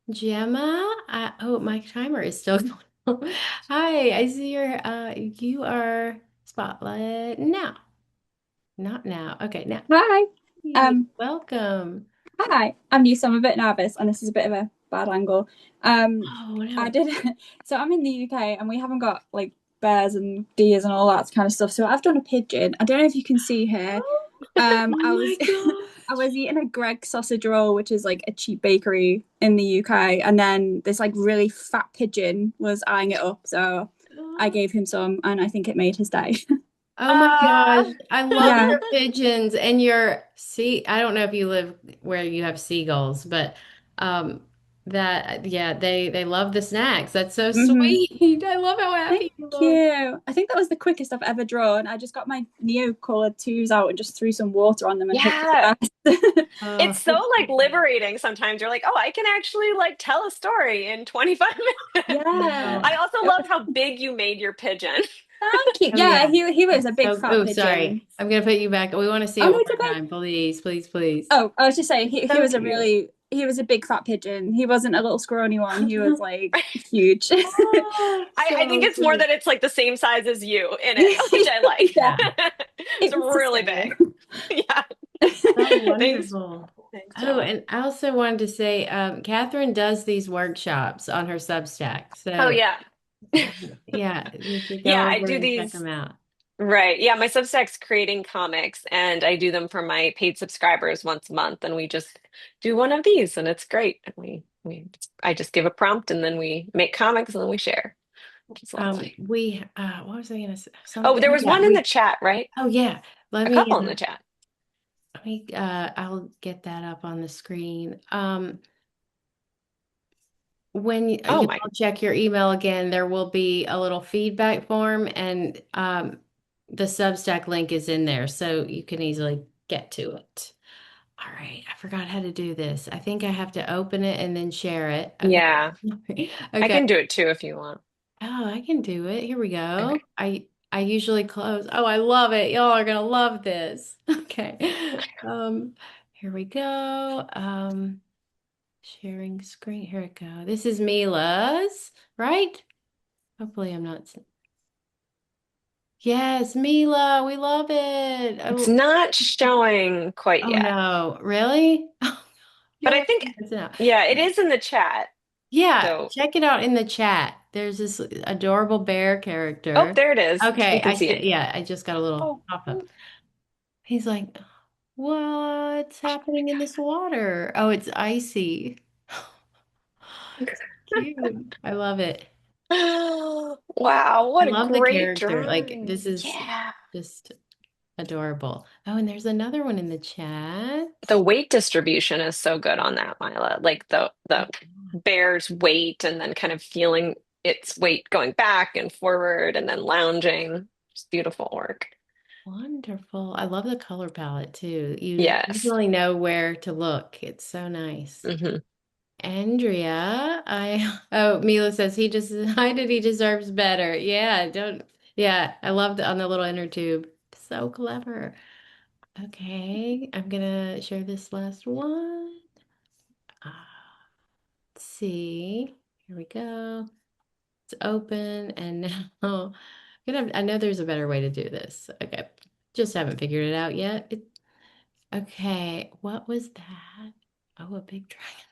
Gemma, oh, my timer is still going. Hi, I see you are spotlight now. Not now. Okay, now. Hi. Hey, Um, welcome. hi. I'm new, so I'm a bit nervous, and this is a bit of a bad angle. Oh I no. did so I'm in the UK and we haven't got like bears and deers and all that kind of stuff. So I've done a pigeon. I don't know if you can see here. Oh I my was I gosh. was eating a Greggs sausage roll, which is like a cheap bakery in the UK, and then this like really fat pigeon was eyeing it up. So I gave him some, and I think it made his day. Oh my gosh. Ah, I love Yeah. your pigeons and your sea. I don't know if you live where you have seagulls, but um that yeah, they love the snacks. That's so hmm sweet. I love how Thank happy you look. you. I think that was the quickest I've ever drawn. I just got my Neocolor twos out and just threw some water on them and hoped for yeah. the best. Oh, It's so that's so like cute. liberating sometimes. You're like, oh, I can actually like tell a story in 25 minutes. Yeah. Oh, I also love how big you made your pigeon. Thank you. oh Yeah, yeah. he was a That's big so, fat oh, sorry. pigeon. I'm gonna put you back. We want to see Oh it no, one it's more okay. time, please, please, please. Oh, I was just saying he So was cute. he was a big fat pigeon. He wasn't a little scrawny one. He was like huge. Oh, I think so it's more sweet. that it's like the same size as you in it, which I like. Yeah, It's it was to really scale. big. Yeah. So Thanks. wonderful. Thanks, Oh, Gemma. and I also wanted to say, Catherine does these workshops on her Substack. Oh So, yeah. yeah, you should Yeah, go I over do and check these. them out. Right. Yeah, my Substack's creating comics and I do them for my paid subscribers once a month and we just do one of these and it's great. And we I just give a prompt and then we make comics and then we share, which is lovely. What was I gonna say? Oh, Something. there was Yeah, one in the chat, right? oh yeah. Let A me, couple in the chat. I'll get that up on the screen. When Oh you'll my. check your email again, there will be a little feedback form, and the Substack link is in there, so you can easily get to it. All right, I forgot how to do this. I think I have to open it and then share it. Yeah, Okay. I Okay. can do it too if you want. Oh, I can do it. Here we go. Okay. I usually close. Oh, I love it. Y'all are gonna love this. Okay. Here we go. Sharing screen. Here we go. This is Mila's, right? Hopefully I'm not. Yes, Mila, we love it. It's Oh, not showing quite oh yet, no, really? but Y'all I are think, missing out. yeah, it is in the chat. Yeah, So, check it out in the chat. There's this adorable bear oh, character. there it is. We Okay, can I see see. it. Yeah, I just got a little Oh, pop-up. oh He's like, what's happening in this water? Oh, it's icy. Cute. I love it. wow, I what a love the great character. Like, drawing. this is Yeah. just adorable. Oh, and there's another one in the chat. The weight distribution is so good on that, Mila. Like the bear's weight and then kind of feeling its weight going back and forward and then lounging. It's beautiful work. Wonderful. I love the color palette too. You Yes. definitely know where to look. It's so nice. Hmm. Andrea, oh, Mila says he just decided he deserves better. Yeah, don't, yeah, I love on the little inner tube. So clever. Okay, I'm gonna share this last one. Let's see. Here we go. It's open and now I know there's a better way to do this. Okay. Just haven't figured it out yet. Okay, what was that? Oh, a big dragon.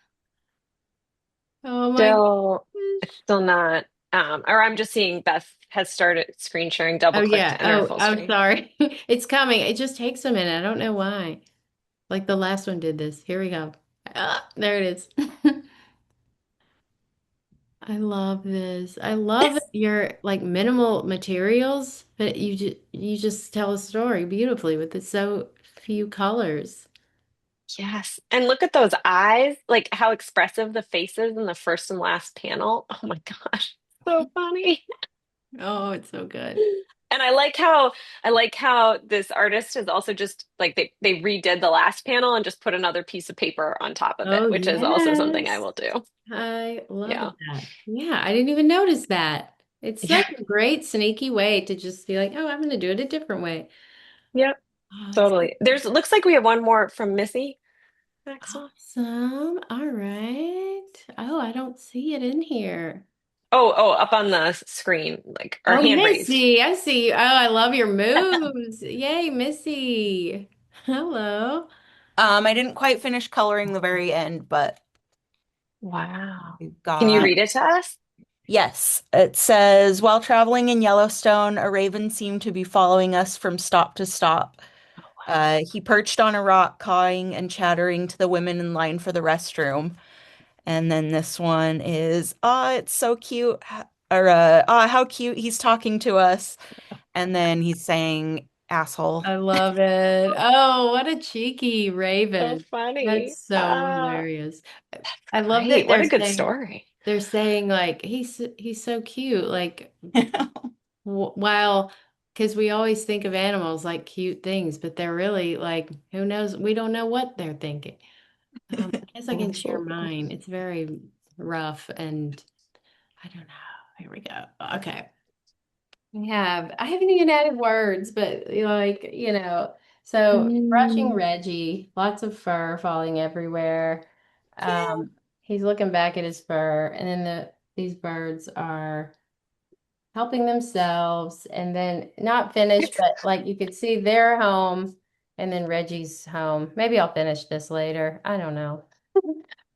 Oh my Still, it's gosh. still not. Or I'm just seeing Beth has started screen sharing, double Oh clicked yeah. to enter Oh, full I'm screen. sorry. It's coming. It just takes a minute. I don't know why. Like the last one did this. Here we go. Ah, there it is. I love this. I love your like minimal materials, but you just tell a story beautifully with it so few colors. Yes. And look at those eyes, like how expressive the face is in the first and last panel. Oh my gosh. So funny. Oh, it's so good. And I like how this artist has also just like they redid the last panel and just put another piece of paper on top of it, Oh, which is also something I yes. will do. I love Yeah. that. Yeah, I didn't even notice that. It's Yeah. such a great sneaky way to just be like, oh, I'm going to do it a different way. Yep. Oh, it's Totally. There's looks like we have one more from Missy. Next one. awesome. All right. Oh, I don't see it in here. Oh, up on the screen, like or Oh, hand raised. Missy, I see you. Oh, I love your moves. Yay, Missy. Hello. I didn't quite finish coloring the very end, but Wow. we've Can you got, read it to us? yes, it says, while traveling in Yellowstone, a raven seemed to be following us from stop to stop. He perched on a rock, cawing and chattering to the women in line for the restroom. And then this one is, it's so cute. Or, how cute he's talking to us. And then he's saying, asshole. I love it. Oh, what a cheeky So raven. That's funny. so hilarious. I love that Great. What a good story. they're saying like he's so cute like while because we always think of animals like cute things, but they're really like who knows? We don't know what they're thinking. I guess I can share Absolutely. mine. It's very rough and I don't know. Here we go. Okay. I haven't even added words, but like, so brushing Mm, Reggie, lots of fur falling everywhere. Yeah. He's looking back at his fur, and then these birds are helping themselves, and then not finished, but like you could see their home and then Reggie's home. Maybe I'll finish this later. I don't know.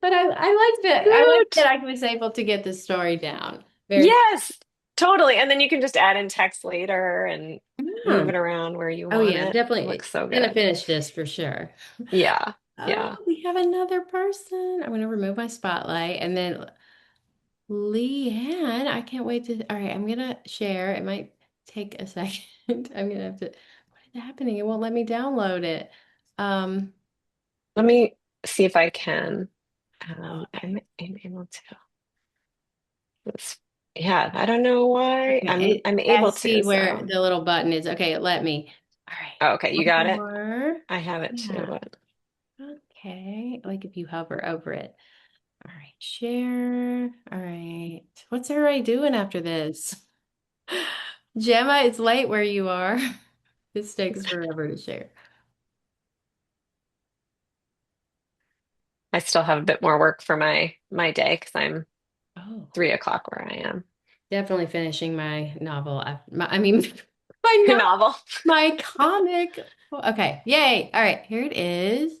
But I liked it. I liked that cute. I was able to get this story down. Very Yes, totally. And then you can just add in text later and move cool. it around where you Oh want yeah, I'm it. It definitely looks so gonna good. finish this for sure. Yeah. Oh, Yeah. we have another person. I'm gonna remove my spotlight and then Leanne. I can't wait to. All right, I'm gonna share. It might take a second. I'm gonna have to. What is happening? It won't let me download it. Um, Let me see if I can. okay. I'm able to. Let's, yeah, I don't know why. I'm I able see to, where so. the little button is. Okay, it let me. All right, Oh, okay, you one got it. more. I have it too. Yeah. Okay, like if you hover over it. All right, share. All right. What's everybody doing after this? Gemma, it's late where you are. This takes forever to share. I still have a bit more work for my day because I'm Oh, 3 o'clock where I am. definitely finishing my novel. I mean, my Your no, novel. my comic. Okay, yay. All right, here it is.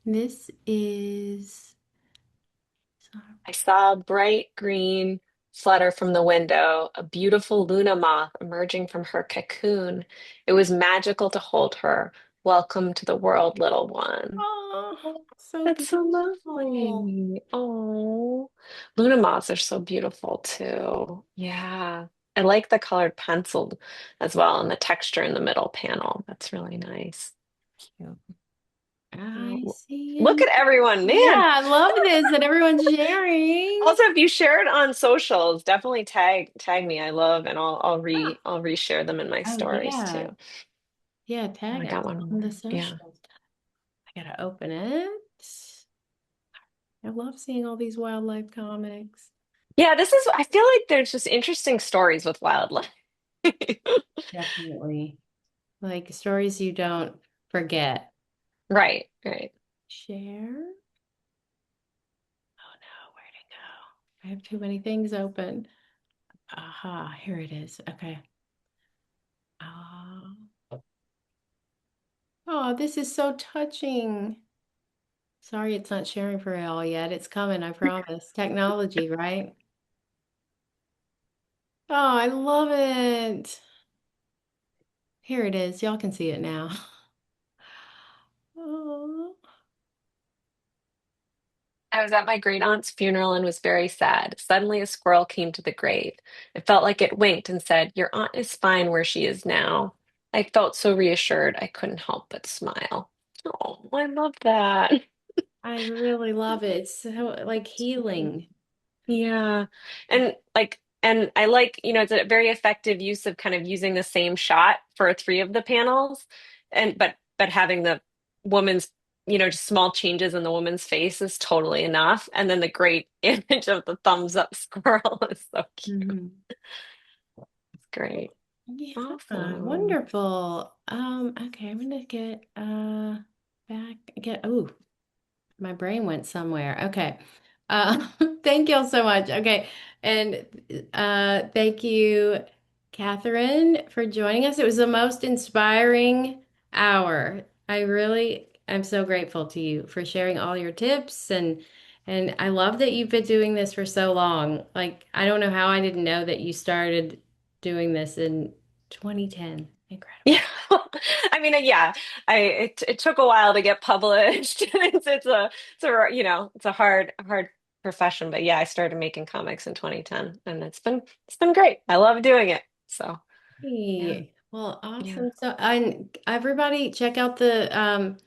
This is, I saw a bright green flutter from the window, a beautiful Luna moth emerging from her cocoon. It was magical to hold her. Welcome to the world, little one. Oh, so That's so beautiful. lovely. Oh, Luna moths are so beautiful too. Yeah. I like the colored penciled as well and the texture in the middle panel. That's really nice. Cute. Oh, I see. look at everyone, Yeah, man. I love this that everyone's sharing. Also, if you share it on socials, definitely tag me. I love, and Oh, I'll reshare them in my oh stories yeah. too. Yeah, Oh, tag I us got one on more. the Yeah. socials. I gotta open it. I love seeing all these wildlife comics. Yeah, I feel like there's just interesting stories with wildlife. Definitely. Like stories you don't forget. Right, right. Share. Oh no, where'd it go? I have too many things open. Aha, here it is. Okay. Oh, oh, this is so touching. Sorry, it's not sharing for all yet. It's coming, I promise. Technology, right? Oh, I love it. Here it is. Y'all can see it now. Oh, I was at my great aunt's funeral and was very sad. Suddenly, a squirrel came to the grave. It felt like it winked and said, "Your aunt is fine where she is now." I felt so reassured I couldn't help but smile. Oh, I love that. I really love it. It's so like healing. Yeah. And I like, it's a very effective use of kind of using the same shot for three of the panels and but having the woman's, just small changes in the woman's face is totally enough. And then the great image of the thumbs up squirrel is so cute. Mhm. It's great. Yeah, Awesome. wonderful. Okay, I'm gonna get back get oh, my brain went somewhere. Okay. Uh thank y'all so much. Okay. And thank you, Catherine, for joining us. It was the most inspiring hour. I really am so grateful to you for sharing all your tips and I love that you've been doing this for so long. Like I don't know how I didn't know that you started doing this in 2010. Yeah. Incredible. Yeah, it took a while to get published. It's a hard profession, but yeah, I started making comics in 2010 and it's been great. I love doing it. So, yeah. Hey, well, Yeah. awesome. So, and everybody check out the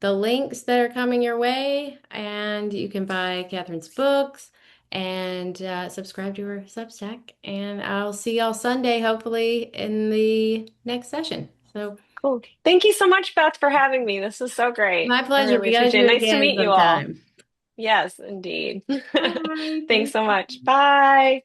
links that are coming your way, and you can buy Catherine's books and subscribe to her Substack. And I'll see y'all Sunday, hopefully, in the next session. So, Cool. Thank you so much, Beth, for having me. This is so great. my I pleasure. really We got to appreciate do it. it Nice to again meet you all. sometime. Yes, indeed. Bye. Thanks Thank so much. you. Bye.